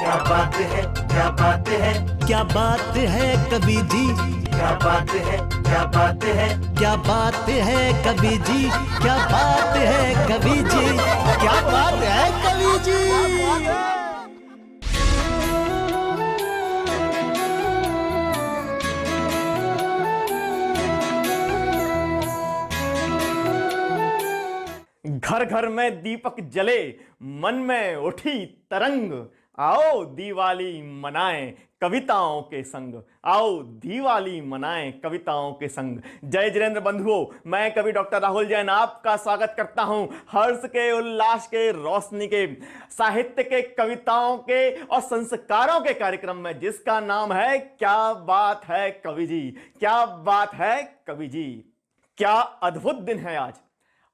क्या बात है, क्या बात है, क्या बात है कवि जी, क्या बात है, क्या बात है, क्या बात है कवि जी, क्या बात है कवि जी, क्या बात है कवि जी। घर घर में दीपक जले, मन में उठी तरंग। आओ दिवाली मनाएं कविताओं के संग, आओ दिवाली मनाएं कविताओं के संग। जय जिनेंद्र बंधुओं, मैं कवि डॉक्टर राहुल जैन आपका स्वागत करता हूं हर्ष के, उल्लास के, रोशनी के, साहित्य के, कविताओं के और संस्कारों के कार्यक्रम में, जिसका नाम है क्या बात है कवि जी, क्या बात है कवि जी। क्या अद्भुत दिन है आज।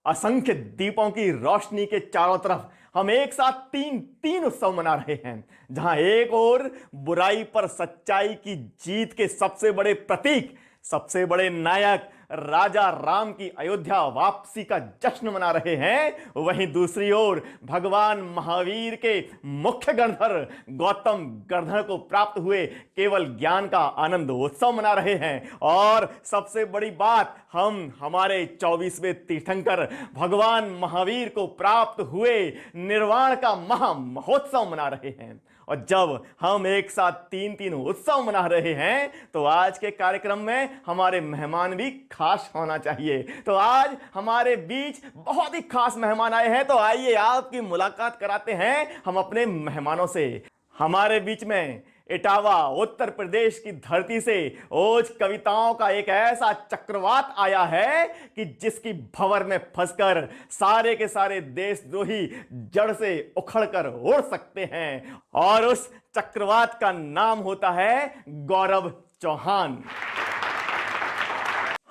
असंख्य दीपों की रोशनी के चारों तरफ हम एक साथ तीन उत्सव मना रहे हैं, जहां एक ओर बुराई पर सच्चाई की जीत के सबसे बड़े प्रतीक, सबसे बड़े नायक राजा राम की अयोध्या वापसी का जश्न मना रहे हैं, वहीं दूसरी ओर भगवान महावीर के मुख्य गणधर गौतम गणधर को प्राप्त हुए केवल ज्ञान का आनंद उत्सव मना रहे हैं। और सबसे बड़ी बात, हम हमारे 24वें तीर्थंकर भगवान महावीर को प्राप्त हुए निर्वाण का महा महोत्सव मना रहे हैं। और जब हम एक साथ तीन उत्सव मना रहे हैं, तो आज के कार्यक्रम में हमारे मेहमान भी खास होना चाहिए। तो आज हमारे बीच बहुत ही खास मेहमान आए हैं, तो आइए आपकी मुलाकात कराते हैं हम अपने मेहमानों से। हमारे बीच में इटावा उत्तर प्रदेश की धरती से ओज कविताओं का एक ऐसा चक्रवात आया है कि जिसकी भंवर में फंसकर सारे के सारे देशद्रोही जड़ से उखड़कर उड़ सकते हैं, और उस चक्रवात का नाम होता है गौरव चौहान।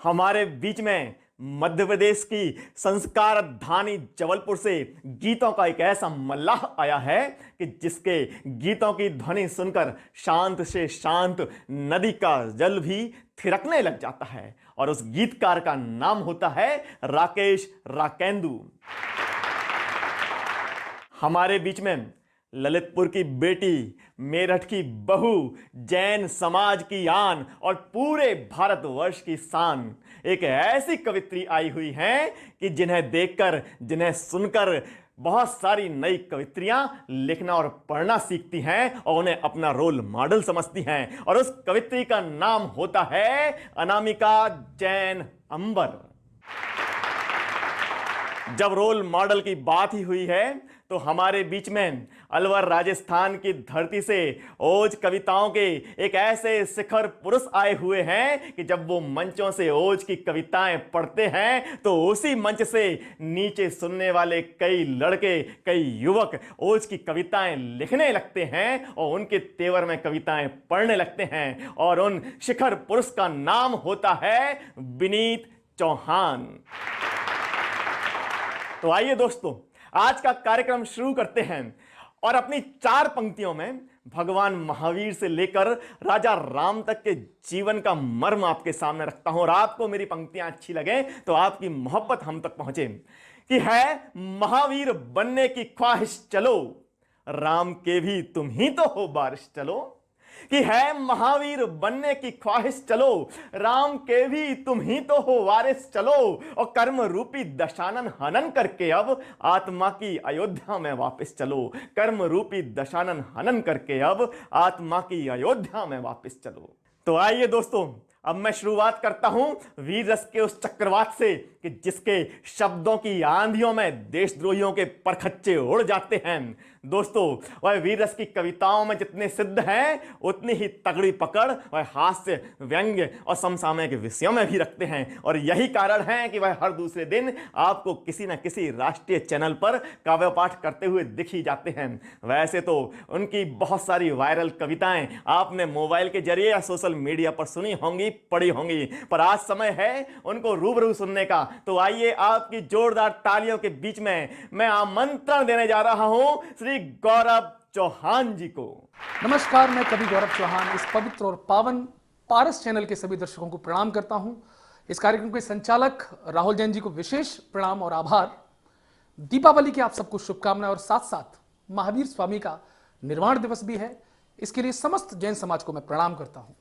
हमारे बीच में मध्य प्रदेश की संस्कार धानी जबलपुर से गीतों का एक ऐसा मल्लाह आया है कि जिसके गीतों की ध्वनि सुनकर शांत से शांत नदी का जल भी थिरकने लग जाता है, और उस गीतकार का नाम होता है राकेश राकेंदु। हमारे बीच में ललितपुर की बेटी, मेरठ की बहू, जैन समाज की आन और पूरे भारतवर्ष की शान, एक ऐसी कवित्री आई हुई हैं कि जिन्हें देखकर, जिन्हें सुनकर बहुत सारी नई कवित्रियां लिखना और पढ़ना सीखती हैं और उन्हें अपना रोल मॉडल समझती हैं। और उस कवित्री का नाम होता है अनामिका जैन अंबर। जब रोल मॉडल की बात ही हुई है, तो हमारे बीच में अलवर राजस्थान की धरती से ओज कविताओं के एक ऐसे शिखर पुरुष आए हुए हैं कि जब वो मंचों से ओज की कविताएं पढ़ते हैं, तो उसी मंच से नीचे सुनने वाले कई लड़के, कई युवक ओज की कविताएं लिखने लगते हैं और उनके तेवर में कविताएं पढ़ने लगते हैं। और उन शिखर पुरुष का नाम होता है विनीत चौहान। तो आइए दोस्तों, आज का कार्यक्रम शुरू करते हैं, और अपनी 4 पंक्तियों में भगवान महावीर से लेकर राजा राम तक के जीवन का मर्म आपके सामने रखता हूं। और आपको मेरी पंक्तियां अच्छी लगे तो आपकी मोहब्बत हम तक पहुंचे। कि है महावीर बनने की ख्वाहिश चलो, राम के भी तुम ही तो हो बारिश चलो। कि है महावीर बनने की ख्वाहिश चलो, राम के भी तुम ही तो हो वारिस चलो। और कर्म रूपी दशानन हनन करके अब आत्मा की अयोध्या में वापस चलो। कर्म रूपी दशानन हनन करके अब आत्मा की अयोध्या में वापस चलो। तो आइए दोस्तों, अब मैं शुरुआत करता हूं वीर रस के उस चक्रवात से कि जिसके शब्दों की आंधियों में देशद्रोहियों के परखच्चे उड़ जाते हैं। दोस्तों, वह वीर रस की कविताओं में जितने सिद्ध हैं, उतनी ही तगड़ी पकड़ वह हास्य, व्यंग्य और समसामयिक विषयों में भी रखते हैं। और यही कारण है कि वह हर दूसरे दिन आपको किसी न किसी राष्ट्रीय चैनल पर काव्य पाठ करते हुए दिख ही जाते हैं। वैसे तो उनकी बहुत सारी वायरल कविताएं आपने मोबाइल के जरिए या सोशल मीडिया पर सुनी होंगी, पड़ी होंगी, पर आज समय है उनको रूबरू सुनने का। तो आइए आपकी जोरदार तालियों के बीच में मैं आमंत्रण देने जा रहा हूं श्री गौरव चौहान जी को। नमस्कार, मैं कवि गौरव चौहान इस पवित्र और पावन पारस चैनल के सभी दर्शकों को प्रणाम करता हूं। इस कार्यक्रम के संचालक राहुल जैन जी को विशेष प्रणाम और आभार। दीपावली की आप सबको शुभकामनाएं और साथ साथ महावीर स्वामी का निर्वाण दिवस भी है। इसके लिए समस्त जैन समाज को मैं प्रणाम करता हूं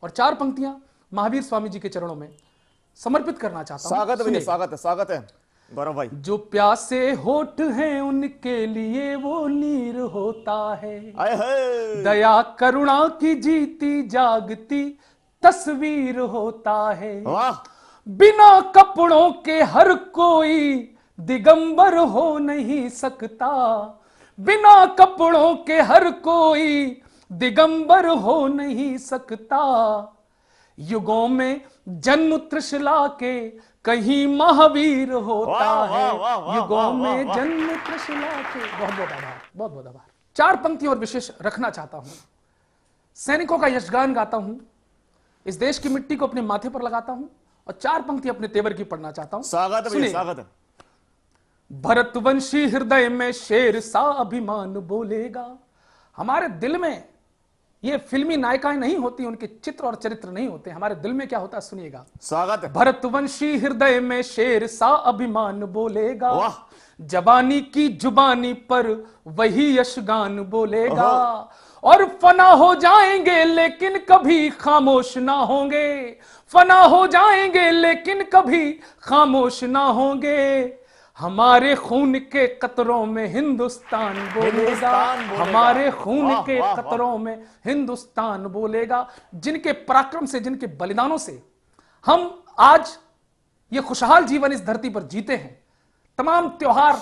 और 4 पंक्तियां महावीर स्वामी जी के चरणों में समर्पित करना चाहता हूं। स्वागत है भैया, सुनिए। स्वागत है गौरव भाई। जो प्यासे होठ हैं उनके लिए वो नीर होता है, आए हाय। दया करुणा की जीती जागती तस्वीर होता है। वाह। बिना कपड़ों के हर कोई दिगंबर हो नहीं सकता, बिना कपड़ों के हर कोई दिगंबर हो नहीं सकता। युगों में जन्म त्रिशला के कहीं महावीर होता वाह, है, वाह, वाह, वाह, युगों वाह, में वाह। जन्म त्रिशला के। बहुत बहुत आभार, बहुत बहुत आभार। 4 पंक्ति और विशेष रखना चाहता हूं। सैनिकों का यशगान गाता हूं, इस देश की मिट्टी को अपने माथे पर लगाता हूं और 4 पंक्ति अपने तेवर की पढ़ना चाहता हूं। स्वागत है भैया, सुनिए। स्वागत है। भरतवंशी हृदय में शेर सा अभिमान बोलेगा। हमारे दिल में ये फिल्मी नायिकाएं नहीं होती, उनके चित्र और चरित्र नहीं होते, हमारे दिल में क्या होता है सुनिएगा। स्वागत है। भरतवंशी हृदय में शेर सा अभिमान बोलेगा, वाह। जवानी की जुबानी पर वही यशगान बोलेगा। और फना हो जाएंगे लेकिन कभी खामोश ना होंगे, फना हो जाएंगे लेकिन कभी खामोश ना होंगे। हमारे खून के कतरों में हिंदुस्तान बोलेगा, हिंदुस्तान बोलेगा। हमारे खून वाह, के वाह, वाह। कतरों में हिंदुस्तान बोलेगा। जिनके पराक्रम से, जिनके बलिदानों से हम आज ये खुशहाल जीवन इस धरती पर जीते हैं, तमाम त्योहार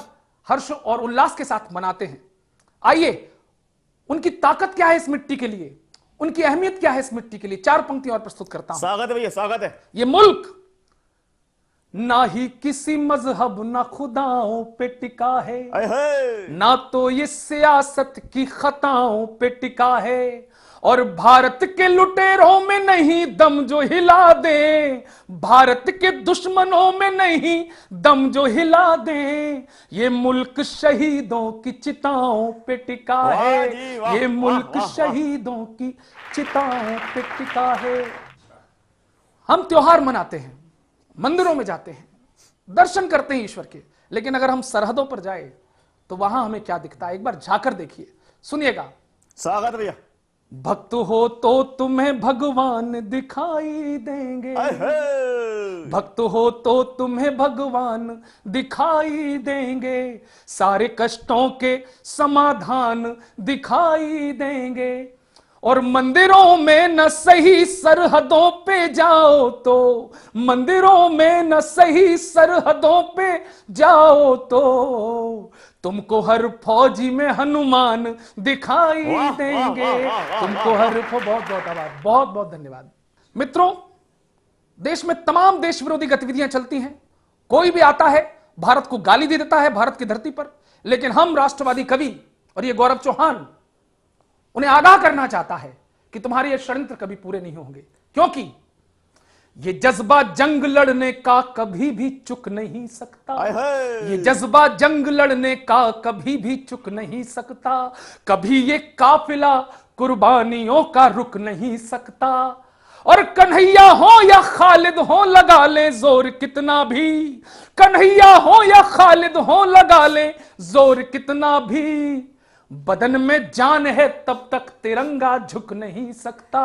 हर्ष और उल्लास के साथ मनाते हैं। आइए, उनकी ताकत क्या है इस मिट्टी के लिए, उनकी अहमियत क्या है इस मिट्टी के लिए, 4 पंक्तियां और प्रस्तुत करता हूं। स्वागत है भैया, स्वागत है। ये मुल्क ना ही किसी मजहब ना खुदाओं पे टिका है, आए हाय। ना तो ये सियासत की खताओं पे टिका है। और भारत के लुटेरों में नहीं दम जो हिला दे, भारत के दुश्मनों में नहीं दम जो हिला दे। ये मुल्क शहीदों की चिताओं पे टिका वाह है, जी, वाह, ये वाह, मुल्क वाह, वाह। शहीदों की चिताओं पे टिका है। हम त्योहार मनाते हैं, मंदिरों में जाते हैं, दर्शन करते हैं ईश्वर के, लेकिन अगर हम सरहदों पर जाए तो वहां हमें क्या दिखता है, एक बार झाकर देखिए, सुनिएगा। स्वागत भैया। भक्त हो तो तुम्हें भगवान दिखाई देंगे, आए हाय। भक्त हो तो तुम्हें भगवान दिखाई देंगे, सारे कष्टों के समाधान दिखाई देंगे। और मंदिरों में न सही सरहदों पे जाओ तो, मंदिरों में न सही सरहदों पे जाओ तो तुमको हर फौजी में हनुमान दिखाई वाह, वाह, देंगे, वाह, वाह, वाह, तुमको वाह, हर बहुत बहुत आभार, बहुत बहुत धन्यवाद। मित्रों, देश में तमाम देश विरोधी गतिविधियां चलती हैं, कोई भी आता है भारत को गाली दे देता है भारत की धरती पर, लेकिन हम राष्ट्रवादी कवि और ये गौरव चौहान उन्हें आगाह करना चाहता है कि तुम्हारे ये षड्यंत्र कभी पूरे नहीं होंगे, क्योंकि ये जज्बा जंग लड़ने का कभी भी चुक नहीं सकता, आए हाय। ये जज्बा जंग लड़ने का कभी भी चुक नहीं सकता, कभी ये काफिला कुर्बानियों का रुक नहीं सकता। और कन्हैया हो या खालिद हो लगा ले जोर कितना भी, कन्हैया हो या खालिद हो लगा ले जोर कितना भी, बदन में जान है तब तक तिरंगा झुक नहीं सकता,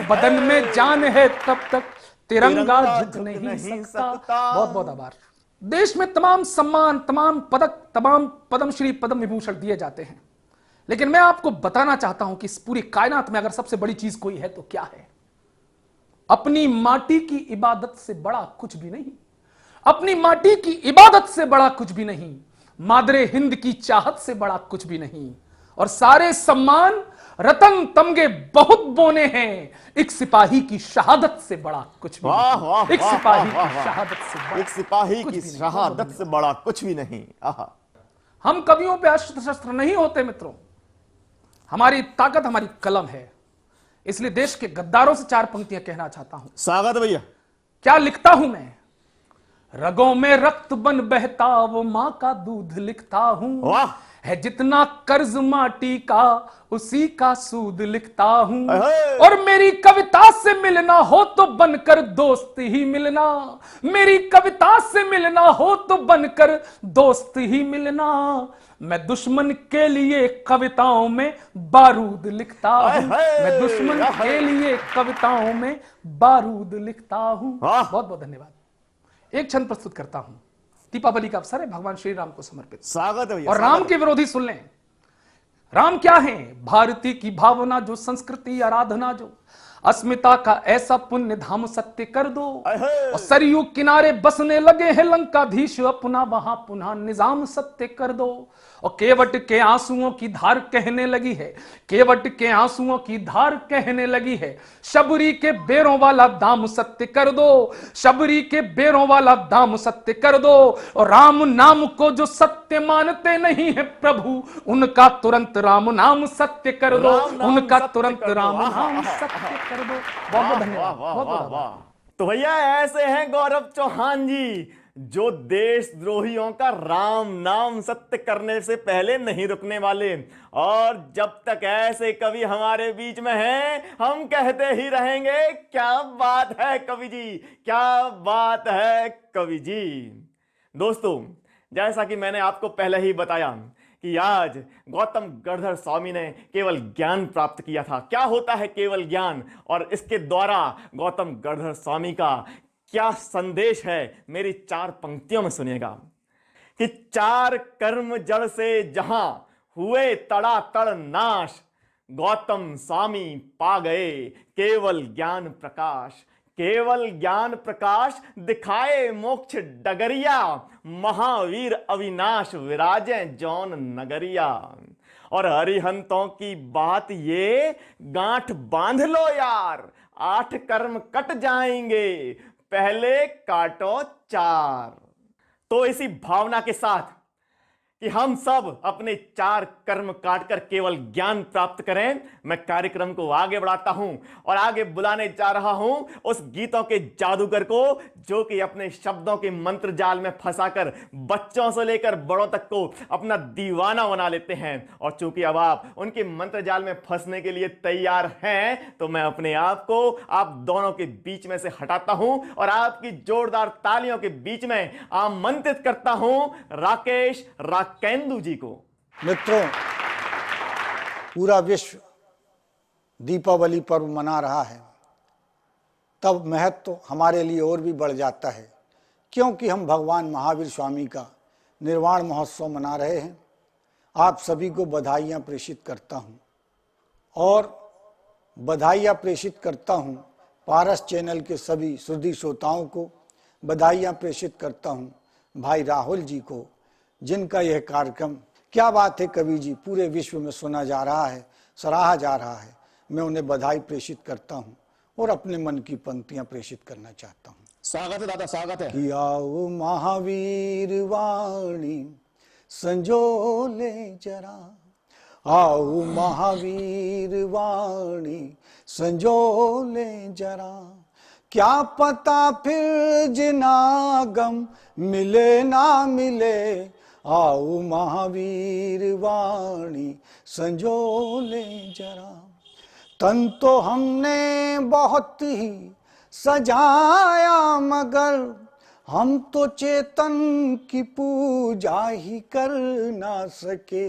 बदन में जान है तब तक तिरंगा झुक नहीं सकता। बहुत बहुत आभार। देश में तमाम सम्मान, तमाम पदक, तमाम पद्मश्री, पद्म विभूषण दिए जाते हैं, लेकिन मैं आपको बताना चाहता हूं कि इस पूरी कायनात में अगर सबसे बड़ी चीज कोई है तो क्या है? अपनी माटी की इबादत से बड़ा कुछ भी नहीं, अपनी माटी की इबादत से बड़ा कुछ भी नहीं, मादरे हिंद की चाहत से बड़ा कुछ भी नहीं। और सारे सम्मान रतन तमगे बहुत बोने हैं, एक सिपाही की शहादत से बड़ा कुछ भी वाह, नहीं, वाह, एक वाह, सिपाही वाह, की वाह। शहादत से बड़ा एक सिपाही कुछ की भी नहीं। शहादत से बड़ा कुछ भी नहीं। आहा। हम कवियों पे अस्त्र शस्त्र नहीं होते मित्रों, हमारी ताकत हमारी कलम है। इसलिए देश के गद्दारों से 4 पंक्तियां कहना चाहता हूं। स्वागत भैया। क्या लिखता हूं मैं? रगों में रक्त बन बहता वो मां का दूध लिखता हूं, वाह। है जितना कर्ज माटी का उसी का सूद लिखता हूं। अहे! और मेरी कविता से मिलना हो तो बनकर दोस्त ही मिलना, मेरी कविता से मिलना हो तो बनकर दोस्त ही मिलना। मैं दुश्मन के लिए कविताओं में बारूद लिखता हूं, अहे! मैं दुश्मन के लिए कविताओं में बारूद लिखता हूं। वाह! बहुत बहुत धन्यवाद। एक छंद प्रस्तुत करता हूं, दीपावली का अवसर है, भगवान श्री राम को समर्पित। स्वागत है भैया, और स्वागत राम है। के विरोधी सुन लें। राम क्या है? भारती की भावना जो, संस्कृति आराधना जो, अस्मिता का ऐसा पुण्य धाम सत्य कर दो। अहे! और सरयू किनारे बसने लगे हैं लंकाधीश अपना, वहां पुनः निजाम सत्य कर दो। और केवट के आंसुओं की धार कहने लगी है, केवट के आंसुओं की धार कहने लगी है, शबरी के बेरों वाला दाम सत्य कर दो, शबरी के बेरों वाला दाम सत्य कर दो। और राम नाम को जो सत्य मानते नहीं है प्रभु, उनका तुरंत राम नाम सत्य कर दो, राम नाम उनका सत्य तुरंत कर दो। राम आहा, नाम आहा, सत्य कर दो। बहुत बहुत धन्यवाद, वाह, बहुत वाह, बहुत वाह। आभार। तो भैया ऐसे हैं गौरव चौहान जी, जो देशद्रोहियों का राम नाम सत्य करने से पहले नहीं रुकने वाले। और जब तक ऐसे कवि हमारे बीच में हैं, हम कहते ही रहेंगे, क्या बात है कवि जी, क्या बात है कवि जी। दोस्तों, जैसा कि मैंने आपको पहले ही बताया कि आज गौतम गणधर स्वामी ने केवल ज्ञान प्राप्त किया था। क्या होता है केवल ज्ञान, और इसके द्वारा गौतम गणधर स्वामी का क्या संदेश है, मेरी 4 पंक्तियों में सुनिएगा कि 4 कर्म जड़ से जहां हुए तड़ातड़ नाश, गौतम स्वामी पा गए केवल ज्ञान प्रकाश। केवल ज्ञान प्रकाश दिखाए मोक्ष डगरिया, महावीर अविनाश विराजे जौन नगरिया। और हरिहंतों की बात ये, गांठ बांध लो यार, 8 कर्म कट जाएंगे, पहले काटो 4। तो इसी भावना के साथ कि हम सब अपने 4 कर्म काटकर केवल ज्ञान प्राप्त करें, मैं कार्यक्रम को आगे बढ़ाता हूं और आगे बुलाने जा रहा हूं उस गीतों के जादूगर को, जो कि अपने शब्दों के मंत्र जाल में फंसाकर बच्चों से लेकर बड़ों तक को अपना दीवाना बना लेते हैं। और चूंकि अब आप उनके मंत्र जाल में फंसने के लिए तैयार हैं, तो मैं अपने आप को आप दोनों के बीच में से हटाता हूं और आपकी जोरदार तालियों के बीच में आमंत्रित करता हूं राकेश केंदू जी को। मित्रों, पूरा विश्व दीपावली पर्व मना रहा है, तब महत्व हमारे लिए और भी बढ़ जाता है, क्योंकि हम भगवान महावीर स्वामी का निर्वाण महोत्सव मना रहे हैं। आप सभी को बधाइयाँ प्रेषित करता हूँ और बधाइयाँ प्रेषित करता हूँ पारस चैनल के सभी श्रुति श्रोताओं को, बधाइयाँ प्रेषित करता हूँ भाई राहुल जी को, जिनका यह कार्यक्रम क्या बात है कवि जी पूरे विश्व में सुना जा रहा है, सराहा जा रहा है। मैं उन्हें बधाई प्रेषित करता हूं और अपने मन की पंक्तियां प्रेषित करना चाहता हूं। स्वागत है दादा, स्वागत है। कि आओ महावीर वाणी संजोले जरा, आओ महावीर वाणी संजोले जरा, क्या पता फिर जिनागम मिले ना मिले, आओ महावीर वाणी संजोले जरा। तन तो हमने बहुत ही सजाया, मगर हम तो चेतन की पूजा ही कर ना सके।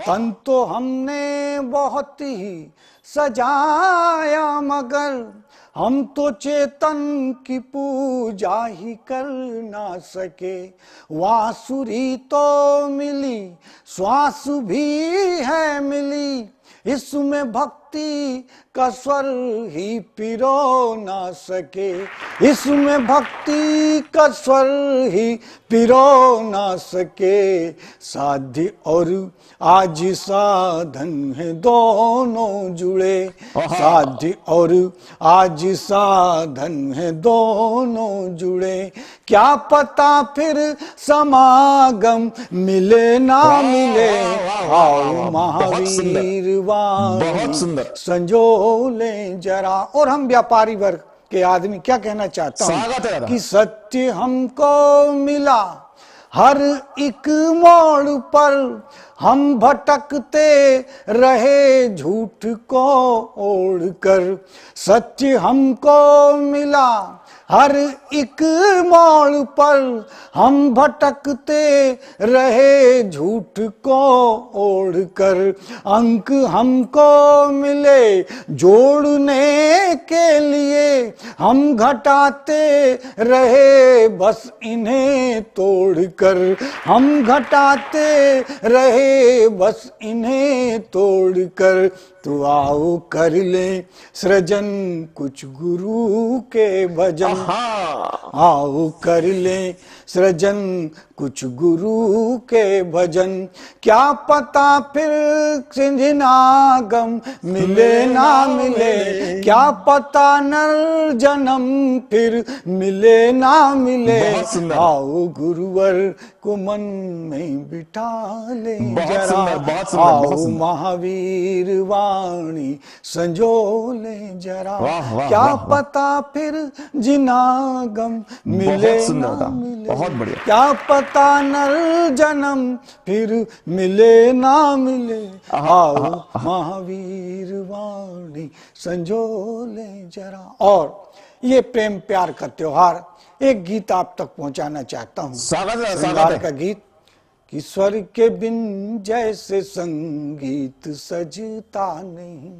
तन तो हमने बहुत ही सजाया, मगर हम तो चेतन की पूजा ही कर ना सके। वासुरी तो मिली, श्वास भी है मिली, इसमें भक्ति का स्वर ही पिरो ना सके, इसमें भक्ति का स्वर ही पिरो ना सके। साध्य और आज साधन है दोनों जुड़े, साध्य और आज साधन है दोनों जुड़े, क्या पता फिर समागम मिले ना मिले, आओ महावीर वाणी संजोले जरा। और हम व्यापारी वर्ग के आदमी क्या कहना चाहता हूँ कि सत्य हमको मिला, हर एक मोड़ पर हम भटकते रहे झूठ को ओढ़कर, सत्य हमको मिला हर एक मोड़ पर हम भटकते रहे झूठ को ओढ़कर, अंक हमको मिले जोड़ने के लिए हम घटाते रहे बस इन्हें तोड़कर, हम घटाते रहे बस इन्हें तोड़कर। तो आओ कर ले सृजन कुछ गुरु के भजन, आओ कर ले सृजन कुछ गुरु के भजन, क्या पता फिर सिंधनागम मिले ना मिले, क्या पता नर जन्म फिर मिले ना मिले। आओ गुरुवर को मन में बिठा ले जरा, आओ महावीर वाणी संजो ले जरा, क्या पता फिर जिनागम मिले ना मिले, बहुत बढ़िया, क्या पता नर जन्म फिर मिले ना मिले। आओ महावीर वाणी संजो ले जरा। और ये प्रेम प्यार का त्योहार एक गीत आप तक पहुंचाना चाहता हूं, श्रृंगार का गीत कि स्वर के बिन जैसे संगीत सजता नहीं,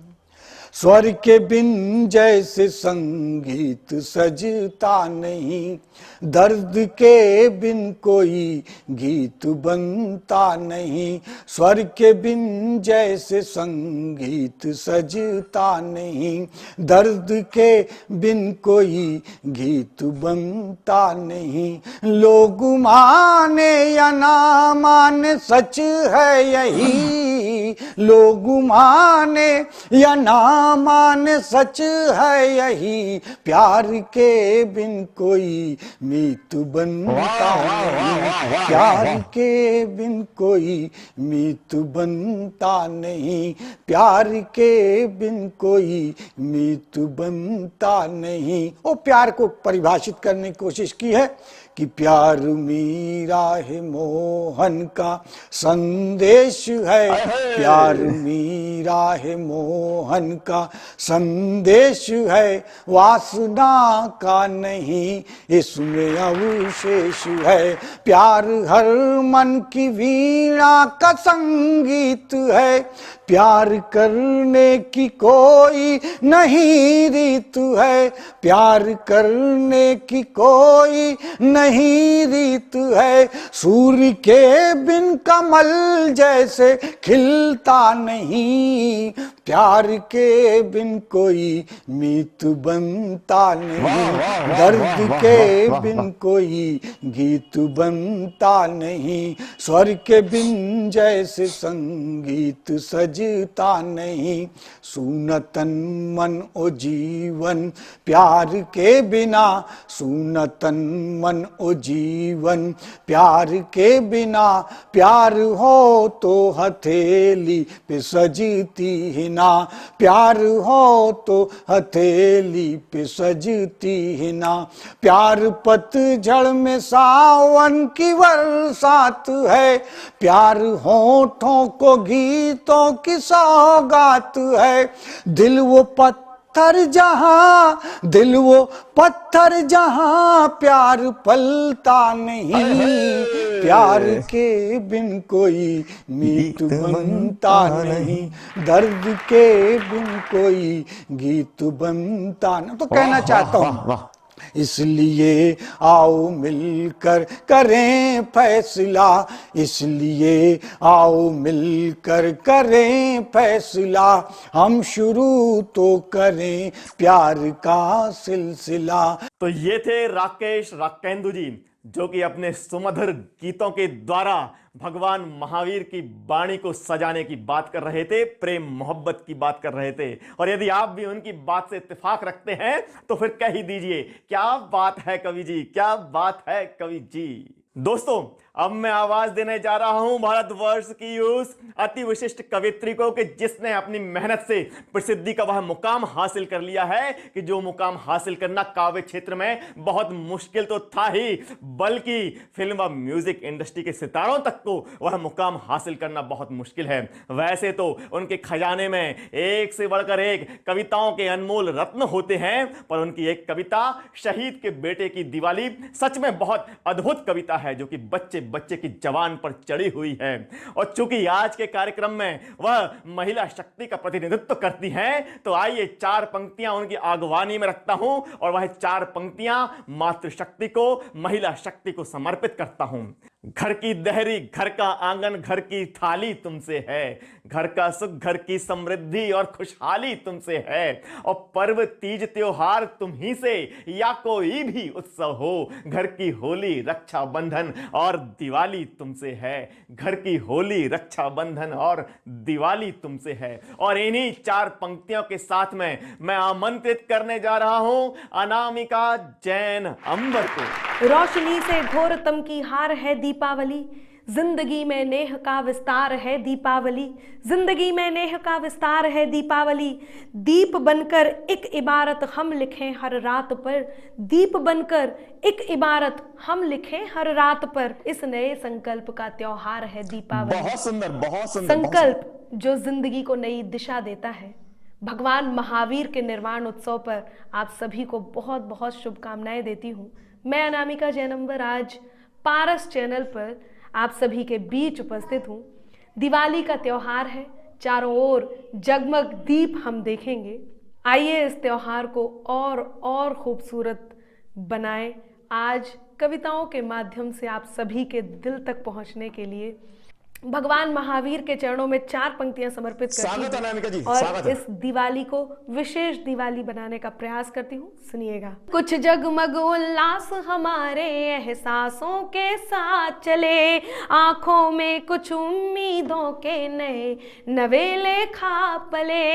स्वर के बिन जैसे संगीत सजता नहीं, दर्द के बिन कोई गीत बनता नहीं, स्वर के बिन जैसे संगीत सजता नहीं, दर्द के बिन कोई गीत बनता नहीं। लोग माने या ना माने सच है यही, लोग माने या ना माने सच है यही, प्यार के बिन कोई मीत बनता नहीं, प्यार के बिन कोई मीत बनता नहीं, प्यार के बिन कोई मीत बनता नहीं। वो प्यार को परिभाषित करने की कोशिश की है कि प्यार मीरा है मोहन का संदेश है, प्यार मीरा है मोहन का संदेश है, वासना का नहीं इसमें अवशेष है, प्यार हर मन की वीणा का संगीत है, प्यार करने की कोई नहीं रीत है, प्यार करने की कोई नहीं रीत है, सूर्य के बिन कमल जैसे खिलता नहीं, प्यार के बिन कोई मीत बनता नहीं, दर्द के बिन कोई गीत बनता नहीं, स्वर के बिन जैसे संगीत सजता नहीं। सुनतन मन ओ जीवन प्यार के बिना, सुनतन मन ओ जीवन प्यार के बिना, प्यार हो तो हथेली पे सजती ही ना, प्यार हो तो हथेली पे सजती ही ना, प्यार पतझड़ में सावन की बरसात है, प्यार होठों को गीतों की सौगात है, दिल वो पत्थर जहां, दिल वो पत्थर जहां प्यार पलता नहीं, प्यार के बिन कोई मीत बनता नहीं, दर्द के बिन कोई गीत बनता नहीं। तो कहना चाहता हूं इसलिए आओ मिलकर करें फैसला, इसलिए आओ मिलकर करें फैसला, हम शुरू तो करें प्यार का सिलसिला। तो ये थे राकेश राकेंदु जी, जो कि अपने सुमधुर गीतों के द्वारा भगवान महावीर की वाणी को सजाने की बात कर रहे थे, प्रेम मोहब्बत की बात कर रहे थे। और यदि आप भी उनकी बात से इत्तेफाक रखते हैं तो फिर कह ही दीजिए, क्या बात है कवि जी, क्या बात है कवि जी। दोस्तों, अब मैं आवाज देने जा रहा हूं भारतवर्ष की उस अति विशिष्ट कवित्री को कि जिसने अपनी मेहनत से प्रसिद्धि का वह मुकाम हासिल कर लिया है कि जो मुकाम हासिल करना काव्य क्षेत्र में बहुत मुश्किल तो था ही, बल्कि फिल्म व म्यूजिक इंडस्ट्री के सितारों तक को वह मुकाम हासिल करना बहुत मुश्किल है। वैसे तो उनके खजाने में एक से बढ़कर एक कविताओं के अनमोल रत्न होते हैं, पर उनकी एक कविता शहीद के बेटे की दिवाली सच में बहुत अद्भुत कविता है, जो कि बच्चे बच्चे की जवान पर चढ़ी हुई है। और चूंकि आज के कार्यक्रम में वह महिला शक्ति का प्रतिनिधित्व करती हैं, तो आइए 4 पंक्तियां उनकी आगवानी में रखता हूं और वह 4 पंक्तियां मातृशक्ति को, महिला शक्ति को समर्पित करता हूं। घर की दहरी, घर का आंगन, घर की थाली तुमसे है, घर का सुख, घर की समृद्धि और खुशहाली तुमसे है, और पर्व तीज त्योहार तुम ही से या कोई भी उत्सव हो, घर की होली, रक्षा बंधन और दिवाली तुमसे है, घर की होली, रक्षा बंधन और दिवाली तुमसे है। और इन्हीं 4 पंक्तियों के साथ में मैं आमंत्रित करने जा रहा हूं अनामिका जैन अंबर को। रोशनी से घोरतम की हार है दीपावली, जिंदगी में नेह का विस्तार है दीपावली, जिंदगी में नेह का विस्तार है दीपावली। दीप बनकर एक इबारत हम लिखें हर रात पर, दीप बनकर एक इबारत हम लिखें हर रात पर। इस नए संकल्प का त्योहार है दीपावली। बहुत सुंदर, बहुत सुंदर। संकल्प जो जिंदगी को नई दिशा देता है। भगवान महावीर के निर्वाण उत्सव पर आप सभी को बहुत बहुत शुभकामनाएं देती हूँ। मैं अनामिका जैन अंबर आज पारस चैनल पर आप सभी के बीच उपस्थित हूँ। दिवाली का त्योहार है, चारों ओर जगमग दीप हम देखेंगे। आइए इस त्योहार को और खूबसूरत बनाएं। आज कविताओं के माध्यम से आप सभी के दिल तक पहुंचने के लिए भगवान महावीर के चरणों में 4 पंक्तियां समर्पित करती हूँ और इस दिवाली को विशेष दिवाली बनाने का प्रयास करती हूँ। सुनिएगा। कुछ जगमग उल्लास हमारे एहसासों के साथ चले, आंखों में कुछ उम्मीदों के नए नवेले खा पले।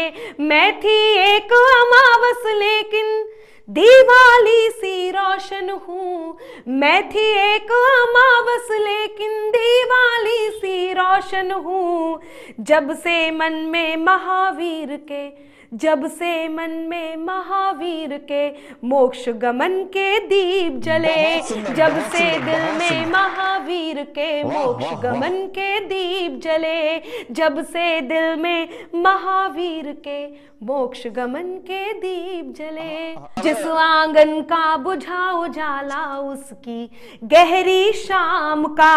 मैं थी एक अमावस लेकिन दिवाली सी रोशन हूँ, मैं थी एक अमावस लेकिन दिवाली सी रोशन हूँ। जब से मन में महावीर के, जब से मन में महावीर के मोक्ष गमन के दीप जले, जब से दिल में महावीर के मोक्ष गमन के दीप जले, जब से दिल में महावीर के मोक्ष गमन के दीप जले। जिस आंगन का बुझा उजाला उसकी गहरी शाम का,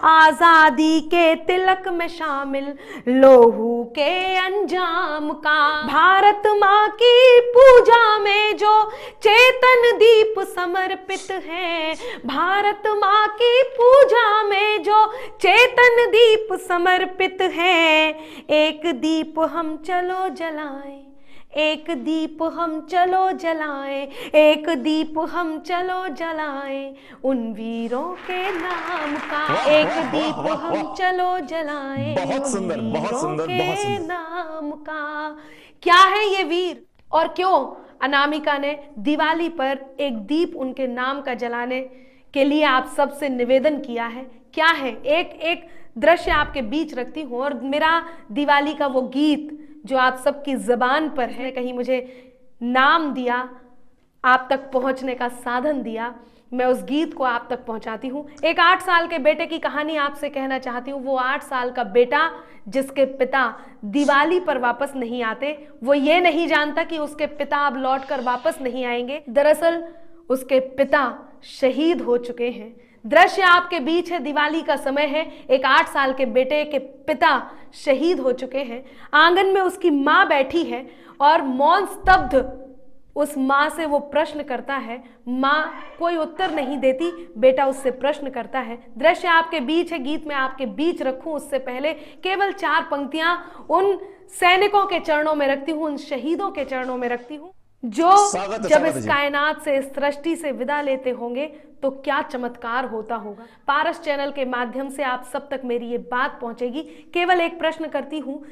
आजादी के तिलक में शामिल लोहू के अंजाम का। भारत माँ की पूजा में जो चेतन दीप समर्पित है, भारत माँ की पूजा में जो चेतन दीप समर्पित है। एक दीप हम चलो जलाएं, एक दीप हम चलो जलाएं, एक दीप हम चलो जलाएं उन वीरों के नाम का। एक दीप हम चलो जलाएं उन वीरों के नाम का। क्या है ये वीर और क्यों अनामिका ने दिवाली पर एक दीप उनके नाम का जलाने के लिए आप सबसे निवेदन किया है? क्या है? एक दृश्य आपके बीच रखती हूँ और मेरा दिवाली का वो गीत जो आप सबकी ज़बान पर है, कहीं मुझे नाम दिया, आप तक पहुंचने का साधन दिया, मैं उस गीत को आप तक पहुंचाती हूँ। एक 8 साल के बेटे की कहानी आपसे कहना चाहती हूँ। वो 8 साल का बेटा जिसके पिता दिवाली पर वापस नहीं आते, वो ये नहीं जानता कि उसके पिता अब लौट कर वापस नहीं आएंगे। दरअसल उसके पिता शहीद हो चुके हैं। दृश्य आपके बीच है, दिवाली का समय है। एक 8 साल के बेटे के पिता शहीद हो चुके हैं। आंगन में उसकी माँ बैठी है और मौन स्तब्ध उस माँ से वो प्रश्न करता है। माँ कोई उत्तर नहीं देती, बेटा उससे प्रश्न करता है। दृश्य आपके बीच है, गीत में आपके बीच रखूं उससे पहले केवल 4 पंक्तियां उन सैनिकों के चरणों में रखती हूँ, उन शहीदों के चरणों में रखती हूँ जो जब इस कायनात से, इस सृष्टि से विदा लेते होंगे तो क्या चमत्कार होता होगा। पारस चैनल के माध्यम से आप सब तक मेरी ये बात पहुंचेगी। केवल एक प्रश्न करती हूँ,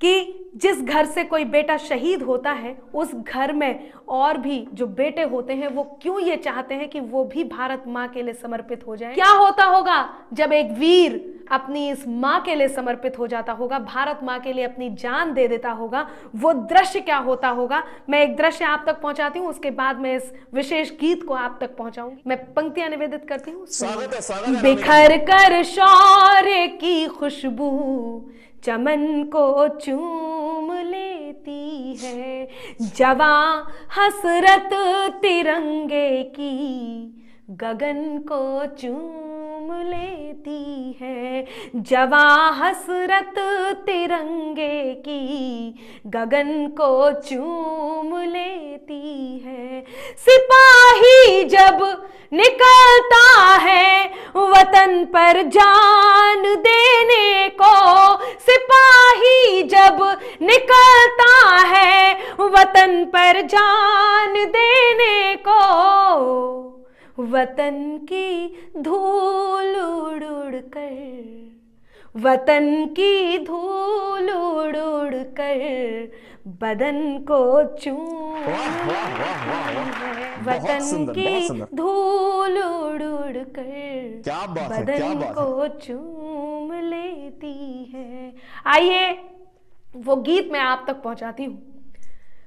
कि जिस घर से कोई बेटा शहीद होता है उस घर में और भी जो बेटे होते हैं वो क्यों ये चाहते हैं कि वो भी भारत माँ के लिए समर्पित हो जाएं? क्या होता होगा जब एक वीर अपनी इस माँ के लिए समर्पित हो जाता होगा, भारत माँ के लिए अपनी जान दे देता होगा, वो दृश्य क्या होता होगा? मैं एक दृश्य आप तक पहुंचाती हूँ, उसके बाद मैं इस विशेष गीत को आप तक पहुंचाऊंगी। मैं पंक्तियां निवेदित करती हूँ। बिखर कर शौर्य की खुशबू चमन को चूम लेती है, जवां हसरत तिरंगे की गगन को चूम लेती है, जवां हसरत तिरंगे की गगन को चूम लेती है। सिपाही जब निकलता है वतन पर जान देने को, सिपाही जब निकलता है वतन पर जान देने को, वतन की धूल उड़ उड़ कर, वतन की धूल उड़ उड़ कर बदन को चूम है, वतन की धूल उड़ उड़ कर बदन को चूम लेती है। आइए वो गीत मैं आप तक पहुंचाती हूँ।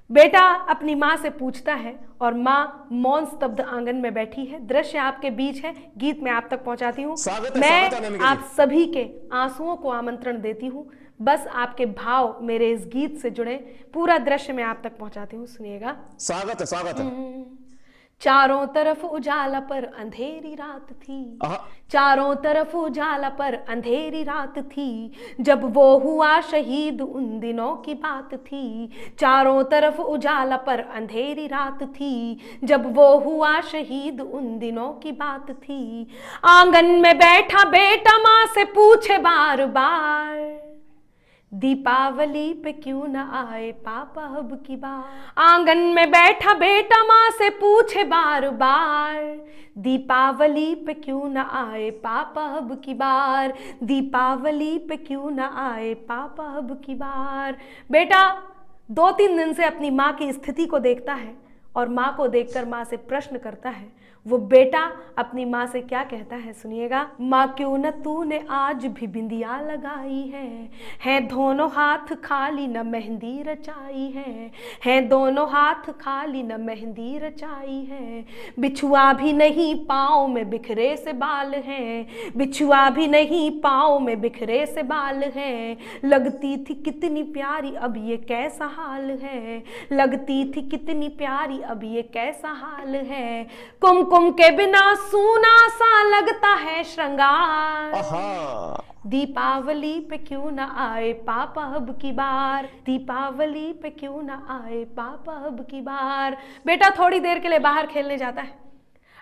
बेटा अपनी माँ से पूछता है और माँ मौन स्तब्ध आंगन में बैठी है। दृश्य आपके बीच है, गीत मैं आप तक पहुंचाती हूँ। मैं आप सभी के आंसुओं को आमंत्रण देती हूँ, बस आपके भाव मेरे इस गीत से जुड़े। पूरा दृश्य मैं आप तक पहुंचाती हूँ, सुनिएगा। स्वागत है। चारों तरफ उजाला पर अंधेरी रात थी, चारों तरफ उजाला पर अंधेरी रात थी, जब वो हुआ शहीद उन दिनों की बात थी। चारों तरफ उजाला पर अंधेरी रात थी, जब वो हुआ शहीद उन दिनों की बात थी। आंगन में बैठा बेटा माँ से पूछे बार बार, दीपावली पे क्यों न आए पापा अब की बार। आंगन में बैठा बेटा माँ से पूछे बार बार, दीपावली पे क्यों न आए पापा अब की बार, दीपावली पे क्यों न आए पापा अब की बार। बेटा 2-3 दिन से अपनी माँ की स्थिति को देखता है और माँ को देखकर माँ से प्रश्न करता है। वो बेटा अपनी माँ से क्या कहता है, सुनिएगा। माँ क्यों न तूने आज भी बिंदिया लगाई है दोनों हाथ खाली न मेहंदी रचाई है दोनों हाथ खाली न मेहंदी रचाई है। बिछुआ भी नहीं पाँव में बिखरे से बाल हैं, बिछुआ भी नहीं पाँव में बिखरे से बाल हैं। लगती थी कितनी प्यारी अब ये कैसा हाल है, लगती थी कितनी प्यारी अब ये कैसा हाल है। कुमकुम के बिना सूना सा लगता है श्रृंगार, दीपावली पे क्यों न आए पापा अब की बार, दीपावली पे क्यों न आए पापा अब की बार। बेटा थोड़ी देर के लिए बाहर खेलने जाता है,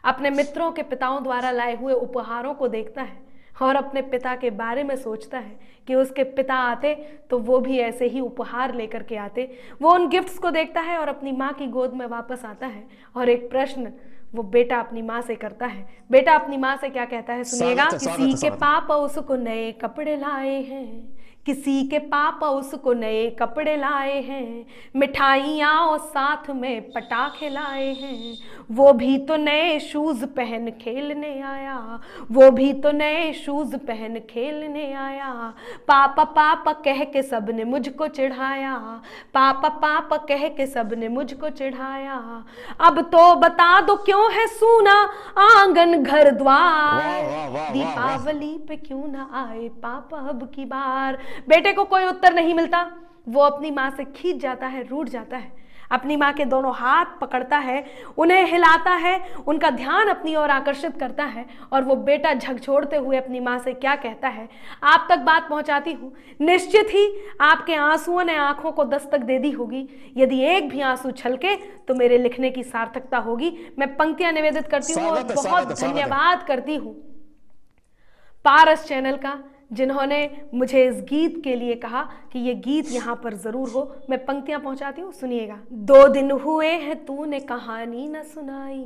अपने मित्रों के पिताओं द्वारा लाए हुए उपहारों को देखता है और अपने पिता के बारे में सोचता है कि उसके पिता आते तो वो भी ऐसे ही उपहार लेकर के आते। वो उन गिफ्ट्स को देखता है और अपनी माँ की गोद में वापस आता है और एक प्रश्न वो बेटा अपनी माँ से करता है। बेटा अपनी माँ से क्या कहता है, सुनिएगा। किसी के पापा उसको नए कपड़े लाए हैं, किसी के पापा उसको नए कपड़े लाए हैं, मिठाइयाँ और साथ में पटाखे लाए हैं। वो भी तो नए शूज पहन खेलने आया, वो भी तो नए शूज पहन खेलने आया। पापा पापा कह के सबने मुझको चिढ़ाया, पापा पापा कह के सबने मुझको चिढ़ाया। अब तो बता दो क्यों है सूना आंगन घर द्वार, दीपावली पे क्यों ना आए पापा अब की बार। बेटे को कोई उत्तर नहीं मिलता, वो अपनी माँ से खींच जाता है, रूठ जाता है, अपनी माँ के दोनों हाथ पकड़ता है, उन्हें हिलाता है, उनका ध्यान अपनी ओर आकर्षित करता है और वो बेटा झकझोरते हुए अपनी माँ से क्या कहता है, आप तक बात पहुँचाती हूँ। निश्चित ही आपके आंसुओं ने आंखों को दस्तक दे दी होगी, यदि एक भी आंसू छलके तो मेरे लिखने की सार्थकता होगी। मैं पंक्तियां निवेदित करती हूँ और बहुत धन्यवाद करती हूँ पारस चैनल का, जिन्होंने मुझे इस गीत के लिए कहा कि ये गीत यहाँ पर ज़रूर हो। मैं पंक्तियाँ पहुँचाती हूँ, सुनिएगा। 2 दिन हुए हैं तूने कहानी न सुनाई,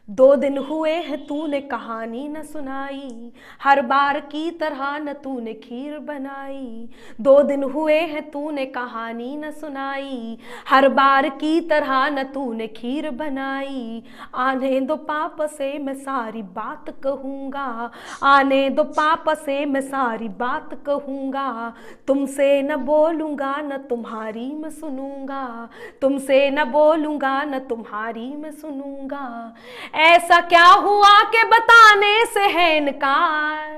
2 दिन हुए हैं तूने कहानी न सुनाई, हर बार की तरह न तूने खीर बनाई। 2 दिन हुए हैं तूने कहानी न सुनाई, हर बार की तरह न तूने खीर बनाई। आने दो पापा से मैं सारी बात कहूँगा, आने दो पापा से मैं सारी बात कहूँगा। तुमसे न बोलूँगा न तुम्हारी मैं सुनूँगा, तुमसे न बोलूँगा न तुम्हारी मैं सुनूँगा। ऐसा क्या हुआ कि बताने से है इनकार,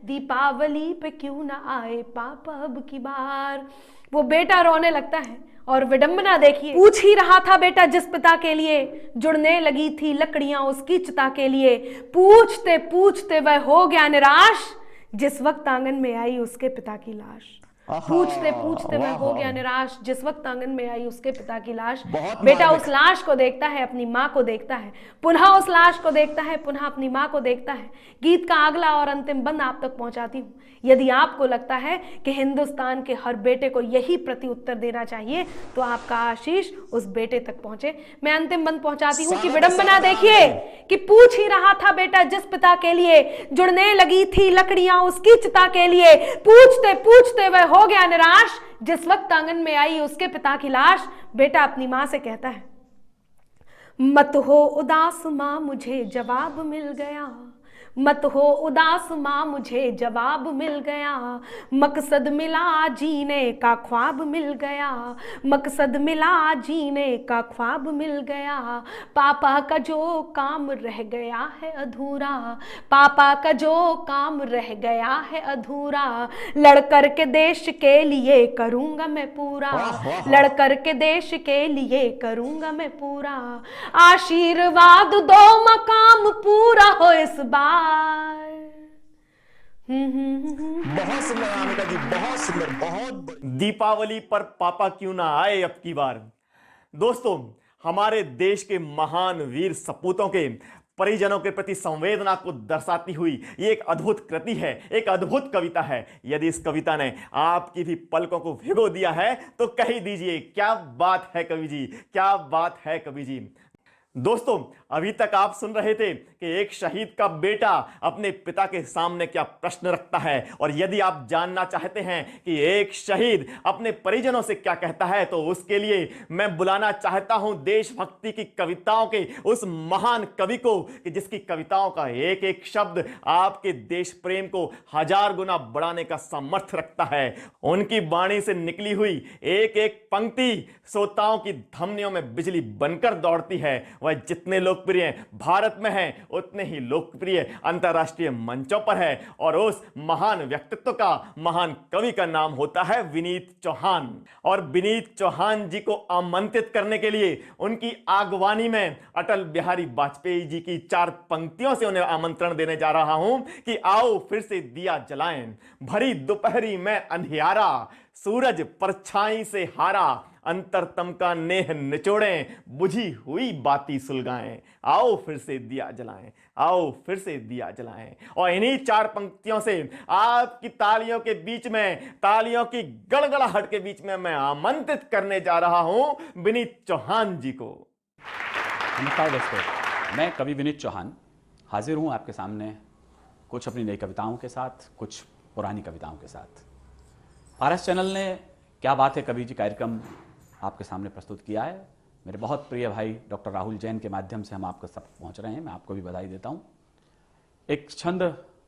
दीपावली पे क्यों ना आए पापा अब की बार। वो बेटा रोने लगता है और विडंबना देखिए। पूछ ही रहा था बेटा जिस पिता के लिए, जुड़ने लगी थी लकड़ियां उसकी चिता के लिए। पूछते पूछते वह हो गया निराश, जिस वक्त आंगन में आई उसके पिता की लाश। पूछते पूछते वह हो गया निराश, जिस वक्त आंगन में आई उसके पिता की लाश। बेटा उस लाश को देखता है, अपनी माँ को देखता है, पुनः उस लाश को देखता है, पुनः अपनी माँ को देखता है। गीत का अगला और अंतिम बंद आप तक पहुंचाती हूँ। यदि आपको लगता है कि हिंदुस्तान के हर बेटे को यही प्रति उत्तर देना चाहिए, तो आपका आशीष उस बेटे तक पहुंचे। मैं अंतिम बंद पहुंचाती हूँ कि विडंबना देखिए कि पूछ ही रहा था बेटा जिस पिता के लिए, जुड़ने लगी थी लकड़ियां उसकी चिता के लिए। पूछते पूछते वह हो गया निराश, जिस वक्त आंगन में आई उसके पिता की लाश। बेटा अपनी मां से कहता है, मत हो उदास मां मुझे जवाब मिल गया, मत हो उदास मां मुझे जवाब मिल गया। मकसद मिला जीने का ख्वाब मिल गया, मकसद मिला जीने का ख्वाब मिल गया। पापा का जो काम रह गया है अधूरा, पापा का जो काम रह गया है अधूरा। लड़ कर के देश के लिए करूँगा मैं पूरा, लड़ कर के देश के लिए करूँगा मैं पूरा। आशीर्वाद दो मकाम पूरा हो इस बार। बहुत सुंदर अनामिका जी, बहुत सुंदर, बहुत। दीपावली पर पापा क्यों ना आए अब की बार। दोस्तों, हमारे देश के महान वीर सपूतों के परिजनों के प्रति संवेदना को दर्शाती हुई ये एक अद्भुत कृति है, एक अद्भुत कविता है। यदि इस कविता ने आपकी भी पलकों को भिगो दिया है तो कह ही दीजिए, क्या बात है कवि जी, क्या बात है कवि जी। दोस्तों, अभी तक आप सुन रहे थे कि एक शहीद का बेटा अपने पिता के सामने क्या प्रश्न रखता है, और यदि आप जानना चाहते हैं कि एक शहीद अपने परिजनों से क्या कहता है, तो उसके लिए मैं बुलाना चाहता हूं देशभक्ति की कविताओं के उस महान कवि को कि जिसकी कविताओं का एक एक शब्द आपके देश प्रेम को 1000 गुना बढ़ाने का सामर्थ्य रखता है। उनकी वाणी से निकली हुई एक एक पंक्ति श्रोताओं की धमनियों में बिजली बनकर दौड़ती है। वह जितने लोकप्रिय भारत में है, उतने ही लोकप्रिय अंतरराष्ट्रीय मंचों पर है, और उस महान व्यक्तित्व का, महान कवि का नाम होता है विनीत चौहान। और विनीत चौहान जी को आमंत्रित करने के लिए उनकी आगवानी में अटल बिहारी वाजपेयी जी की 4 पंक्तियों से उन्हें आमंत्रण देने जा रहा हूं कि आओ फिर से दिया जलाएं, भरी दोपहरी में अंधियारा, सूरज परछाई से हारा, अंतरतम का नेह निचोड़ें, बुझी हुई बाती सुलगाएं, आओ फिर से दिया जलाएं, आओ फिर से दिया जलाएं। और इन्हीं 4 पंक्तियों से आपकी तालियों के बीच में, तालियों की गड़गड़ाहट के बीच में मैं आमंत्रित करने जा रहा हूं विनीत चौहान जी को। नमस्कार दोस्तों, मैं कवि विनीत चौहान हाजिर हूं आपके सामने कुछ अपनी नई कविताओं के साथ, कुछ पुरानी कविताओं के साथ। पारस चैनल ने क्या बात है कवि जी कार्यक्रम आपके सामने प्रस्तुत किया है। मेरे बहुत प्रिय भाई डॉक्टर राहुल जैन के माध्यम से हम आपको सब पहुंच रहे हैं। मैं आपको भी बधाई देता हूं। एक छंद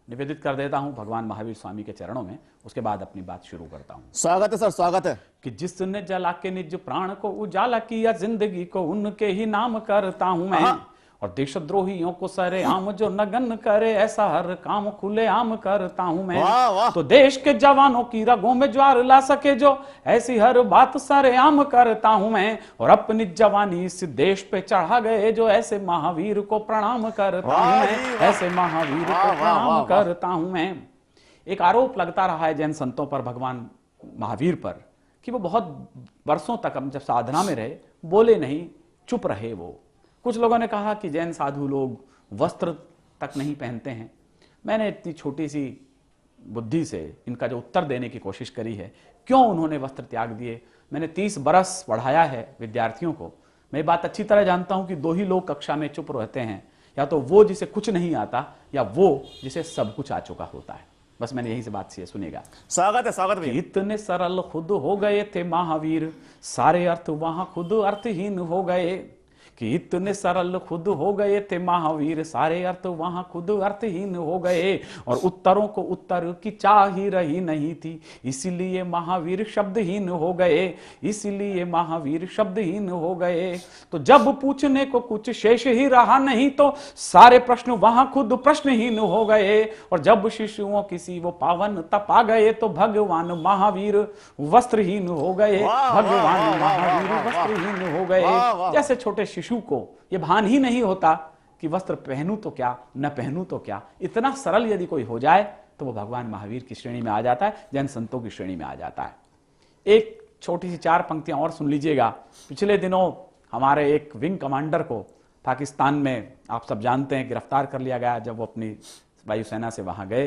निवेदित कर देता हूं भगवान महावीर स्वामी के चरणों में, उसके बाद अपनी बात शुरू करता हूं। स्वागत है सर, स्वागत है। कि जिसने जला के निज प्राण को उजाला किया, जिंदगी को उनके ही नाम करता हूं मैं। और देशद्रोहियों को सरेआम जो नगन करे, ऐसा हर काम खुले आम करता हूं मैं। वाह वाह। तो देश के जवानों की रगों में ज्वार ला सके जो, ऐसी हर बात सरेआम करता हूं मैं। और अपनी जवानी इस देश पे चढ़ा गए जो, ऐसे महावीर को प्रणाम करता हूं मैं, ऐसे महावीर को प्रणाम करता हूं मैं। एक आरोप लगता रहा है जैन संतों पर, भगवान महावीर पर, कि वो बहुत वर्षों तक जब साधना में रहे बोले नहीं, चुप रहे वो। कुछ लोगों ने कहा कि जैन साधु लोग वस्त्र तक नहीं पहनते हैं। मैंने इतनी छोटी सी बुद्धि से इनका जो उत्तर देने की कोशिश करी है, क्यों उन्होंने वस्त्र त्याग दिए। मैंने 30 बरस पढ़ाया है विद्यार्थियों को। मैं बात अच्छी तरह जानता हूं कि 2 ही लोग कक्षा में चुप रहते हैं, या तो वो जिसे कुछ नहीं आता, या वो जिसे सब कुछ आ चुका होता है। बस मैंने यही से बात से सुनेगा। स्वागत भैया। इतने सरल खुद हो गए थे महावीर, सारे अर्थ वहां खुद अर्थहीन हो गए। कि इतने सरल खुद हो गए थे महावीर, सारे अर्थ वहां खुद अर्थहीन हो गए। और उत्तरों को उत्तर की चाह ही रही नहीं थी, इसीलिए महावीर शब्दहीन हो गए, इसीलिए महावीर शब्दहीन हो गए। तो जब पूछने को कुछ शेष ही रहा नहीं, तो सारे प्रश्न वहां खुद प्रश्नहीन हो गए। और जब शिशुओं किसी वो पावन तप आ गए, तो भगवान महावीर वस्त्रहीन हो गए, भगवान महावीर वस्त्रहीन हो गए। जैसे छोटे शिशु को यह भान ही नहीं होता कि वस्त्र पहनूं तो क्या, न पहनूं तो क्या। इतना सरल यदि कोई हो जाए तो वो भगवान महावीर की श्रेणी में आ जाता है, जैन संतों की श्रेणी में आ जाता है। एक छोटी सी 4 पंक्तियां और सुन लीजिएगा। पिछले दिनों हमारे एक विंग कमांडर को पाकिस्तान में, आप सब जानते हैं, गिरफ्तार कर लिया गया जब वो अपनी वायुसेना से वहां गए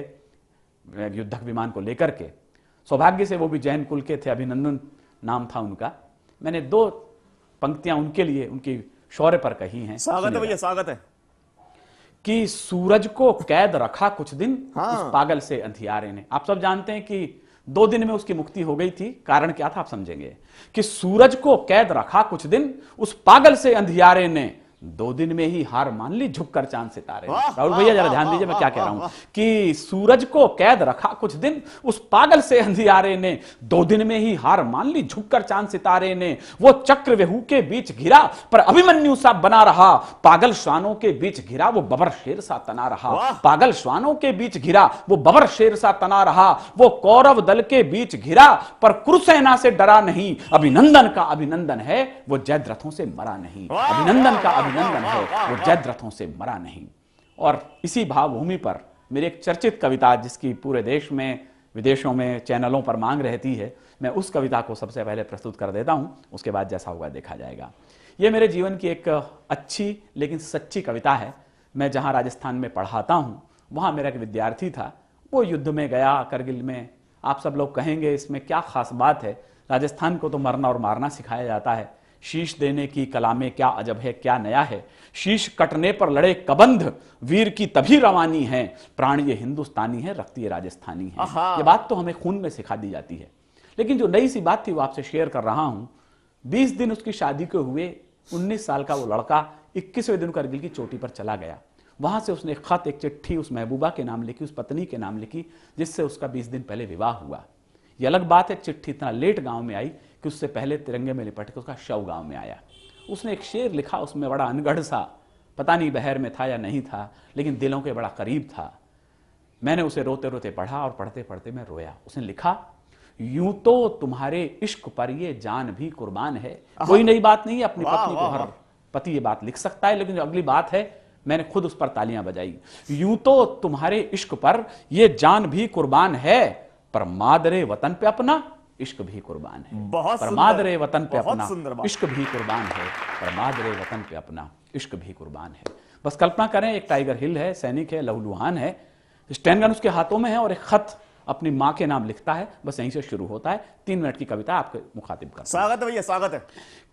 युद्धक विमान को लेकर के। सौभाग्य से वो भी जैन कुल के थे, अभिनंदन नाम था उनका। मैंने 2 पंक्तियां उनके लिए, उनकी शौर्य पर कही हैं। स्वागत है भैया, स्वागत है। कि सूरज को कैद रखा कुछ दिन उस पागल से अंधियारे ने। आप सब जानते हैं कि 2 दिन में उसकी मुक्ति हो गई थी। कारण क्या था आप समझेंगे। कि सूरज को कैद रखा कुछ दिन उस पागल से अंधियारे ने, 2 दिन में ही हार मान ली झुककर चांद सितारे। राहुल भैया जरा ध्यान दीजिए मैं क्या कह रहा हूं। कि सूरज को कैद रखा कुछ दिन उस पागल से अंधियारे ने, 2 दिन में ही हार मान ली झुककर चांद सितारे ने। वो चक्रव्यूह के बीच घिरा पर अभिमन्यु सा बना रहा, पागल श्वानों के बीच घिरा वो बबर शेर सा तना रहा। पागल श्वानों के बीच घिरा वो बबर शेर सा तना रहा। वो कौरव दल के बीच घिरा पर कुरुसेना से डरा नहीं। अभिनंदन का अभिनंदन है वो जयद्रथों से मरा नहीं। अभिनंदन का अभिनंदन है वो जयद्रथों से मरा नहीं। और इसी भावभूमि पर मेरी एक चर्चित कविता, जिसकी पूरे देश में, विदेशों में, चैनलों पर मांग रहती है, मैं उस कविता को सबसे पहले प्रस्तुत कर देता हूं। उसके बाद जैसा होगा देखा जाएगा। यह मेरे जीवन की एक अच्छी लेकिन सच्ची कविता है। मैं जहां राजस्थान में पढ़ाता हूं, वहां मेरा एक विद्यार्थी था, वो युद्ध में गया करगिल में। आप सब लोग कहेंगे इसमें क्या खास बात है, राजस्थान को तो मरना और मारना सिखाया जाता है। शीश देने की कला में क्या अजब है, क्या नया है। शीश कटने पर लड़े कबंध, वीर की तभी रवानी है। प्राण ये हिंदुस्तानी है, रक्त ये राजस्थानी है। ये बात तो हमें खून में सिखा दी जाती है। लेकिन जो नई सी बात थी वो आपसे शेयर कर रहा हूं। 20 दिन उसकी शादी के हुए 19 साल का वो लड़का 21वें दिन करगिल की चोटी पर चला गया। वहां से उसने एक खत, एक चिट्ठी उस महबूबा के नाम लिखी, उस पत्नी के नाम लिखी, जिससे उसका 20 दिन पहले विवाह हुआ। ये अलग बात है चिट्ठी इतना लेट गांव में आई कि उससे पहले तिरंगे में लिपट के उसका शव गांव में आया। उसने एक शेर लिखा, उसमें बड़ा अनगढ़ सा, पता नहीं बहर में था या नहीं था, लेकिन दिलों के बड़ा करीब था। मैंने उसे रोते रोते पढ़ा और पढ़ते पढ़ते मैं रोया। उसने लिखा, यूं तो तुम्हारे इश्क पर ये जान भी कुर्बान है। कोई नई बात नहीं है, अपनी पत्नी को हर पति ये बात लिख सकता है, लेकिन जो अगली बात है मैंने खुद उस पर तालियां बजाई। यूं तो तुम्हारे इश्क पर ये जान भी कुर्बान है, पर मादरे वतन पे अपना इश्क भी कुर्बान है। पर मादरे वतन पे अपना इश्क भी कुर्बान है, पर मादरे वतन पे अपना इश्क भी कुर्बान है। बस कल्पना करें, एक टाइगर हिल है, सैनिक है, लहूलुहान है, स्टैन गन उसके हाथों में है और एक खत अपनी मां के नाम लिखता है। बस यहीं से शुरू होता है। 3 मिनट की कविता आपके मुखातिब कर। स्वागत है भैया, स्वागत है।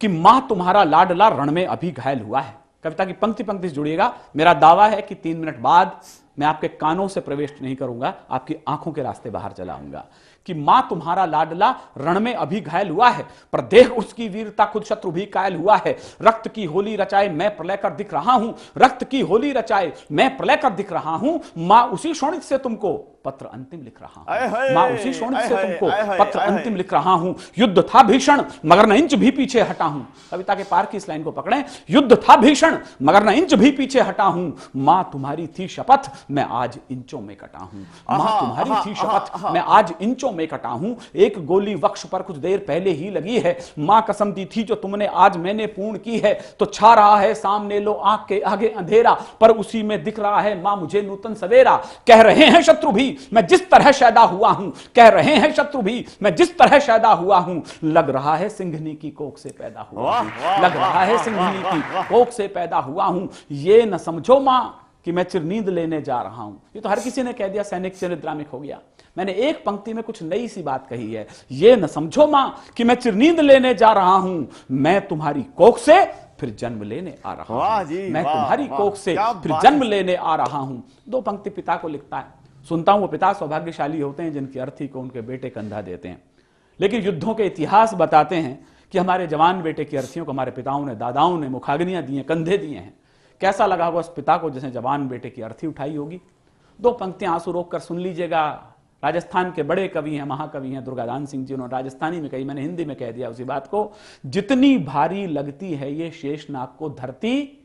कि मां तुम्हारा लाडला रण में अभी घायल हुआ है। कविता की पंक्ति पंक्ति से जुड़िएगा। मेरा दावा है कि 3 मिनट बाद मैं आपके कानों से प्रवेश नहीं करूंगा, आपकी आंखों के रास्ते बाहर चला आऊंगा। कि मां तुम्हारा लाडला रण में अभी घायल हुआ है, पर देख उसकी वीरता खुद शत्रु भी कायल हुआ है। रक्त की होली रचाए मैं प्रलय कर दिख रहा हूं, रक्त की होली रचाए मैं प्रलय कर दिख रहा हूं। मां उसी शोणित से तुमको पत्र अंतिम लिख रहा हूं, मां उसी शोणित से तुमको पत्र अंतिम लिख रहा हूं। युद्ध था भीषण मगर न इंच भी पीछे हटा हूं। कविता के पार की इस लाइन को पकड़ें। युद्ध था भीषण मगर न इंच भी पीछे हटा हूं। मां तुम्हारी थी शपथ मैं आज इंचों में कटा हूं। मां तुम्हारी थी शपथ मैं आज इंचों में कटा हूं। एक गोली वक्ष पर कुछ देर पहले ही लगी है। मां कसम दी थी जो तुमने आज मैंने पूर्ण की है। तो छा रहा है सामने लो आंख के आगे अंधेरा, पर उसी में दिख रहा है मां मुझे नूतन सवेरा। कह रहे हैं शत्रु भी मैं जिस तरह शैदा हुआ हूं, कह रहे हैं शत्रु भी मैं जिस तरह शैदा हुआ हूं। लग रहा है सिंघनी की कोख से पैदा हुआ हूं, लग रहा है सिंघनी की कोख से पैदा हुआ हूं। ये न समझो मां कि मैं चिरनींद लेने जा रहा हूं। ये तो हर किसी ने कह दिया, सैनिक चिरनिद्रामिक हो गया। मैंने एक पंक्ति में कुछ नई सी बात कही है। ये न समझो मां कि मैं चिरनींद लेने जा रहा हूं, मैं तुम्हारी कोख से फिर जन्म लेने आ रहा वाह हूं, जी, मैं वाह, तुम्हारी वाह, कोख से क्या फिर बात जन्म है। लेने आ रहा हूं। 2 पंक्ति पिता को लिखता है। सुनता हूं वो पिता सौभाग्यशाली होते हैं जिनकी अर्थी को उनके बेटे कंधा देते हैं। लेकिन युद्धों के इतिहास बताते हैं कि हमारे जवान बेटे की अर्थियों को हमारे पिताओं ने, दादाओं ने मुखाग्नियां दी हैं, कंधे दिए हैं। कैसा लगा होगा उस पिता को जिसने जवान बेटे की अर्थी उठाई होगी। 2 पंक्तियां आंसू रोक कर सुन लीजिएगा। राजस्थान के बड़े कवि हैं, महाकवि हैं दुर्गादान सिंह जी, उन्होंने राजस्थानी में कही, मैंने हिंदी में कह दिया उसी बात को। जितनी भारी लगती है ये शेषनाग को धरती,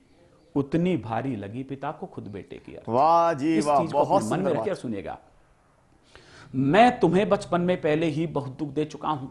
उतनी भारी लगी पिता को खुद बेटे की अर्थी। वाह जी इस वाह, चीज को बहुत अपने मन में सुंदर रखिए बात। और सुनिएगा। मैं तुम्हें बचपन में पहले ही बहुत दुख दे चुका हूं,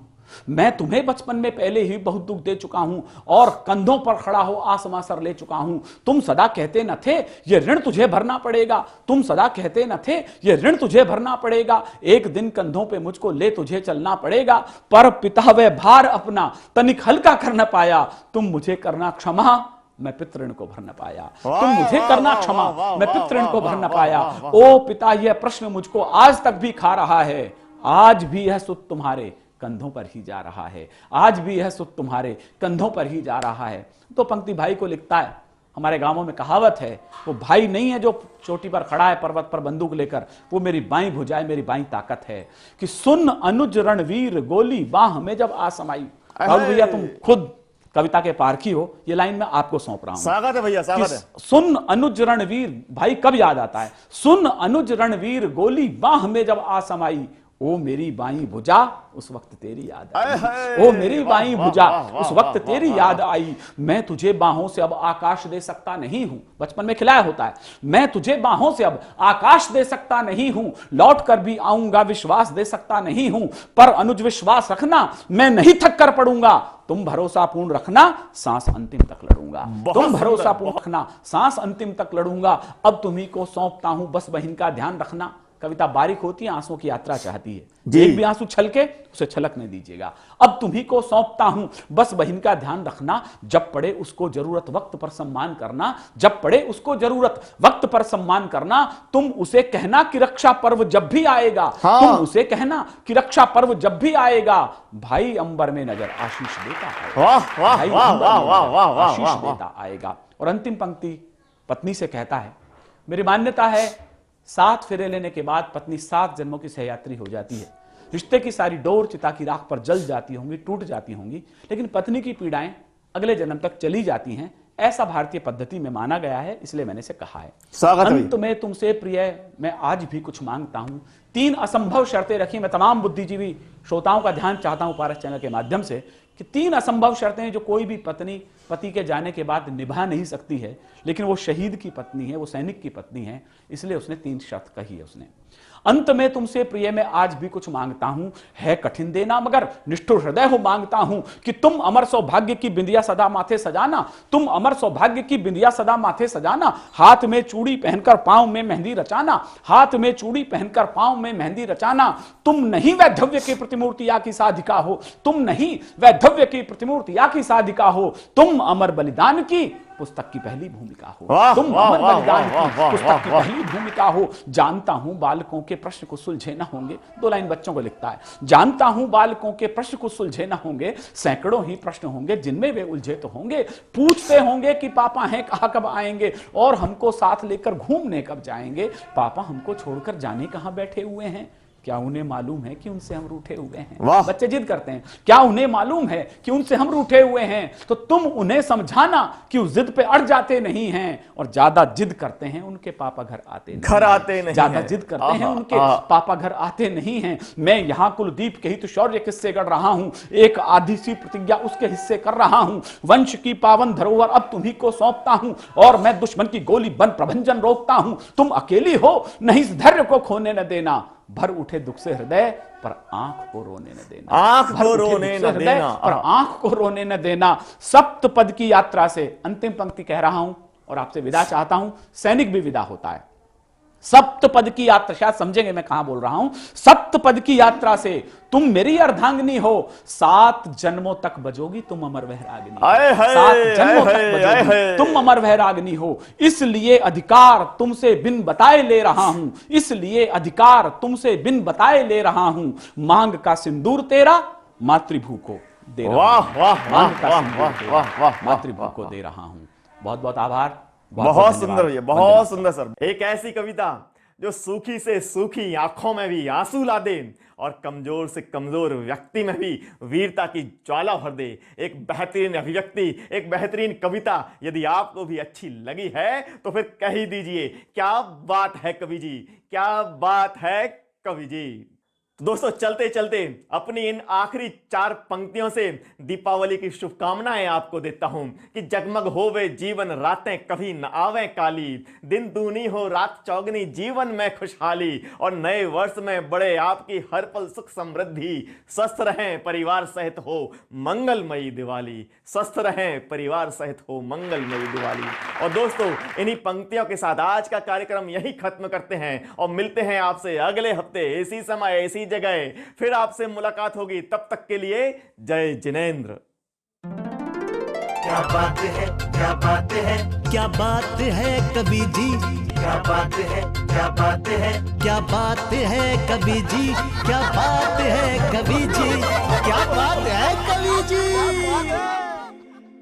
मैं तुम्हें बचपन में पहले ही बहुत दुख दे चुका हूं और कंधों पर खड़ा हो आसमां सर ले चुका हूं। तुम सदा कहते न थे ये ऋण तुझे भरना पड़ेगा, तुम सदा कहते न थे ये ऋण तुझे भरना पड़ेगा, एक दिन कंधों पे मुझको ले तुझे चलना पड़ेगा। पर पिता वह भार अपना तनिक हल्का कर न पाया, तुम मुझे करना क्षमा, मैं पितृण को भर न पाया। तुम मुझे करना क्षमा, मैं पितृण को भर न पाया। ओ पिता, यह प्रश्न मुझको आज तक भी खा रहा है, आज भी यह सुख तुम्हारे कंधों पर ही जा रहा है, आज भी यह सुख तुम्हारे कंधों पर ही जा रहा है। 2 पंक्ति भाई को लिखता है। हमारे गांवों में कहावत है, वो भाई नहीं है जो चोटी पर खड़ा है पर्वत पर बंदूक लेकर, वो मेरी बाईं भुजा है, मेरी बाईं ताकत है। कि सुन अनुज रणवीर गोली बाह में जब आ समाई। राहुल भैया तुम खुद कविता के पारखी हो, ये लाइन मैं आपको सौंप रहा हूं। स्वागत है भैया, स्वागत है। सुन अनुज रणवीर, भाई कब याद आता है, सुन अनुज रणवीर गोली बाह में जब आ समाई, ओ मेरी बाईं भुजा उस वक्त तेरी याद आई, ओ मेरी बाईं भुजा उस वक्त तेरी याद आई। मैं तुझे बाहों से अब आकाश दे सकता नहीं हूं, बचपन में खिलाया होता है, मैं तुझे बाहों से अब आकाश दे सकता नहीं हूं, लौट कर भी आऊंगा विश्वास दे सकता नहीं हूं, पर अनुज विश्वास रखना मैं नहीं थक कर पड़ूंगा, तुम भरोसा पूर्ण रखना सांस अंतिम तक लड़ूंगा, तुम भरोसा पूर्ण रखना सांस अंतिम तक लड़ूंगा। अब तुम्ही को सौंपता हूं बस बहन का ध्यान रखना। कविता बारीक होती है, आंसू की यात्रा चाहती है, एक भी आंसू छलके उसे छलकने दीजिएगा। अब तुम्ही को सौंपता हूं बस बहन का ध्यान रखना, जब पड़े उसको जरूरत वक्त पर सम्मान करना, जब पड़े उसको जरूरत वक्त पर सम्मान करना। तुम उसे कहना कि रक्षा पर्व जब भी आएगा, तुम उसे कहना कि रक्षा पर्व जब भी आएगा, भाई अंबर में नजर आशीष देता आएगा, वाह वाह भाई वाह अंबर वाह में वाह नजर वाह वाह आशीष वाह। देता आएगा। और अंतिम पंक्ति पत्नी से कहता है, मेरी मान्यता है 7 फेरे लेने के बाद पत्नी 7 जन्मों की सहयात्री हो जाती है। रिश्ते की सारी डोर चिता की राख पर जल जाती होंगी, टूट जाती होंगी, लेकिन पत्नी की पीड़ाएं अगले जन्म तक चली जाती हैं। ऐसा भारतीय पद्धति में माना गया है, इसलिए मैंने इसे कहा है। स्वागत है अंत में तुमसे प्रिय मैं आज भी कुछ मांगता हूं। 3 असंभव शर्तें रखी। मैं तमाम बुद्धिजीवी श्रोताओं का ध्यान चाहता हूं पारस चैनल के माध्यम से कि 3 असंभव शर्तें जो कोई भी पत्नी पति के जाने के बाद निभा नहीं सकती है, लेकिन वो शहीद की पत्नी है, वो सैनिक की पत्नी है, इसलिए उसने 3 शर्त कही है उसने। अंत में तुमसे प्रिय मैं आज भी कुछ मांगता हूं, है कठिन देना मगर निष्ठुर हृदय हो मांगता हूं, कि तुम अमर सौभाग्य की बिंदिया सदा माथे सजाना, तुम अमर सौभाग्य की बिंदिया सदा माथे सजाना, हाथ में चूड़ी पहनकर पांव में मेहंदी रचाना, हाथ में चूड़ी पहनकर पांव में मेहंदी रचाना। तुम नहीं वैधव्य की प्रतिमूर्ति या की साधिका हो, तुम नहीं वैधव्य की प्रतिमूर्ति या की साधिका हो, तुम अमर बलिदान की पुस्तक की पहली भूमिका हो, तुम अमर बलिदान की पुस्तक की पहली भूमिका हो। जानता हूं बालकों के प्रश्न को सुलझे न होंगे। 2 लाइन बच्चों को लिखता है, जानता हूं बालकों के प्रश्न को सुलझे न होंगे, सैकड़ों ही प्रश्न होंगे जिनमें वे उलझे तो होंगे। पूछते होंगे कि पापा हैं कहां कब आएंगे, और हमको साथ लेकर घूमने कब जाएंगे। पापा हमको छोड़कर जाने कहां बैठे हुए हैं, क्या उन्हें मालूम है कि उनसे हम रूठे हुए हैं। बच्चे जिद करते हैं, क्या उन्हें मालूम है कि उनसे हम रूठे हुए हैं। तो तुम उन्हें समझाना कि उस जिद पे अड़ जाते नहीं हैं। और ज्यादा जिद करते हैं उनके पापा घर आते नहीं, ज्यादा जिद करते हैं उनके पापा घर आते नहीं हैं। मैं यहां कुलदीप के हित शौर्य किस्से गढ़ रहा हूं, एक आधी सी प्रतिज्ञा उसके हिस्से कर रहा हूं। वंश की पावन धरोहर अब तुम्ही को सौंपता हूं, और मैं दुश्मन की गोली बन प्रभंजन रोकता हूं। तुम अकेली हो नहीं इस धैर्य को खोने न देना, भर उठे दुख से हृदय पर आंख को रोने न देना, आंख को रोने न देना, पर आंख को रोने न देना। सप्त पद की यात्रा से अंतिम पंक्ति कह रहा हूं और आपसे विदा चाहता हूं। सैनिक भी विदा होता है। सप्त पद की यात्रा, शायद समझेंगे मैं कहां बोल रहा हूं। सप्त पद की यात्रा से तुम मेरी अर्धांगिनी हो, 7 जन्मों तक बजोगी तुम अमर वैरागिनी, 7 जन्मों तक बजोगी तुम अमर वैरागिनी हो। इसलिए अधिकार तुमसे बिन बताए ले रहा हूं, इसलिए अधिकार तुमसे बिन बताए ले रहा हूं। मांग का सिंदूर तेरा मातृभू को दे रहा वाह, हूं, वाह, वाह, मानवता वाह, सिंदूर वाह, दे वाह, रहा हूं, वाह, मातृभूमि वाह, को वाह। दे रहा हूं। बहुत बहुत आभार, बहुत सुंदर धन्यवाद। भैया, वंदे बहुत मातरम। सुंदर सर। एक ऐसी कविता जो सूखी से सूखी आंखों में भी आंसू ला दे और कमजोर से कमजोर व्यक्ति में भी वीरता की ज्वाला भर दे। एक बेहतरीन अभिव्यक्ति, एक बेहतरीन कविता यदि आपको भी अच्छी लगी है तो फिर कह ही दीजिए, क्या बात है कवि जी, क्या बात है कवि जी। तो दोस्तों चलते चलते अपनी इन आखिरी 4 पंक्तियों से दीपावली की शुभकामनाएं आपको देता हूं कि जगमग होवे जीवन रातें कभी न आवे काली, दिन दूनी हो रात चौगनी जीवन में खुशहाली, और नए वर्ष में बड़े आपकी हर पल सुख समृद्धि, स्वस्थ रहें परिवार सहित हो मंगलमयी दिवाली, स्वस्थ रहें परिवार सहित हो मंगलमयी दिवाली। और दोस्तों इन्हीं पंक्तियों के साथ आज का कार्यक्रम यही खत्म करते हैं और मिलते हैं आपसे अगले हफ्ते इसी समय इसी जगह, फिर आपसे मुलाकात होगी। तब तक के लिए जय जिनेंद्र। क्या बात है, क्या बात है, क्या बात है कवि जी, क्या बात है, क्या बात है, क्या बात है कवि जी, क्या बात है कवि जी।